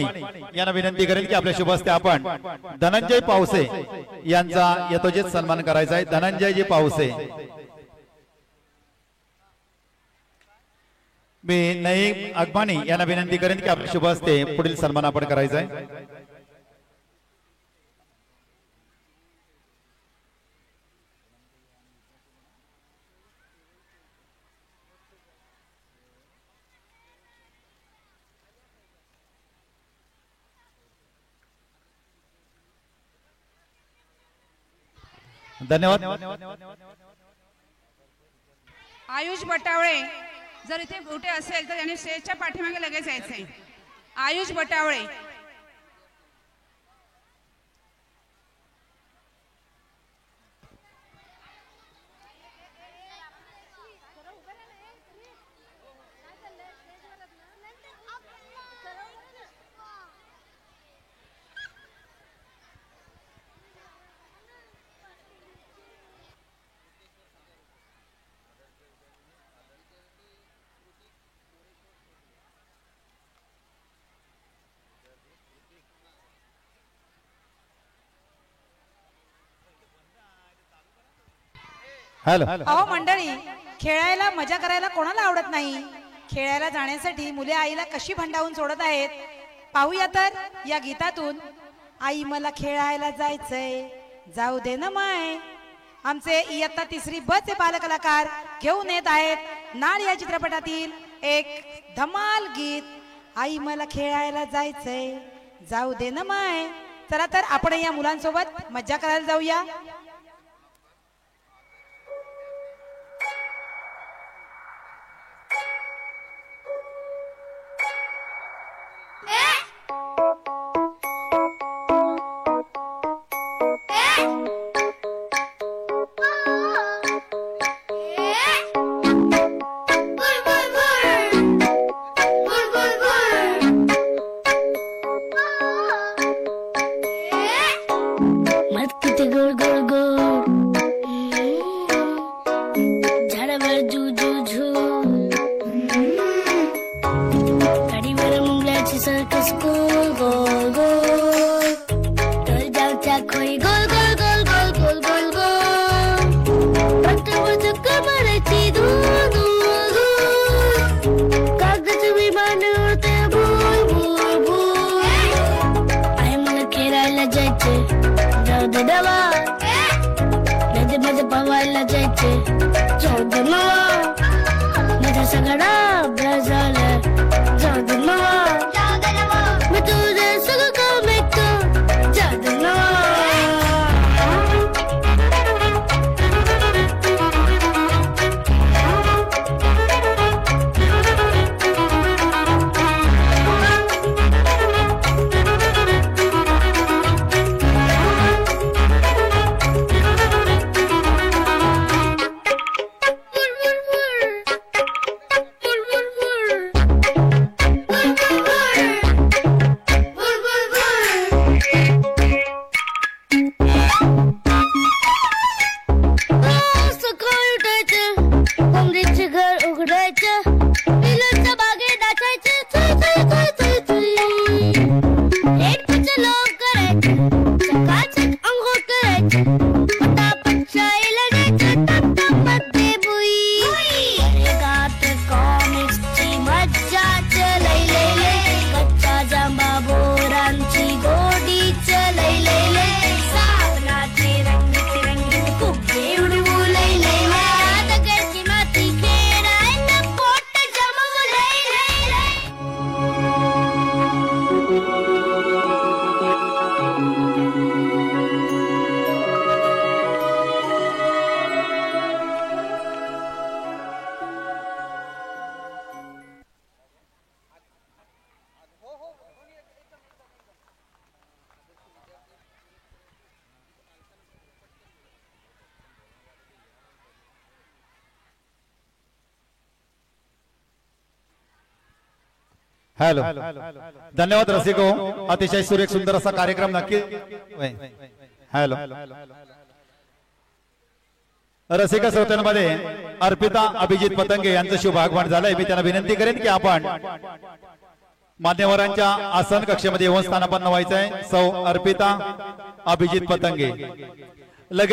यांना विनंती करेन की आपल्या शुभ हस्ते आपण धनंजय पावसे यांचा यथोचित सन्मान करायचा आहे। धनंजयजी पावसे, मी नईम अगबानी यांना विनंती करेन की आपल्या शुभ हस्ते पुढील सन्मान आपण करायचा आहे। धन्यवाद। आयुष बटावळे, जर इथे कुठे असेल तर त्यांनी स्टेजच्या पाठीमागे लगेच यायचंय। आयुष बटावळे, हॅलो। अहो मंडळी, खेळायला मजा करायला कोणाला आवडत नाही। खेळायला जाण्यासाठी मुले आईला कशी भंडावून सोडत आहेत पाहूया तर या गीतातून। आई मला खेळायला जायचंय, जाऊ दे ना माय। आमचे इयत्ता तिसरी ब चे बालकलाकार घेऊन येत आहेत नाळ या चित्रपटातील एक धमाल गीत। आई मला खेळायला जायचंय, जाऊ दे ना माय। चला तर आपण या मुलांसोबत मज्जा करायला जाऊया। हॅलो। धन्यवाद रसिको, अतिशय सुरेख सुंदर असा कार्यक्रम नक्की। हॅलो। रसिका श्रोत्यांमध्ये अर्पिता अभिजित पतंगे यांचं शुभ आगमन झालंय। मी त्यांना विनंती करेन की आपण मान्यवरांच्या आसन कक्षेमध्ये येऊन स्थानापन्न व्हायचंय. सौ अर्पिता अभिजित पतंगे लगेच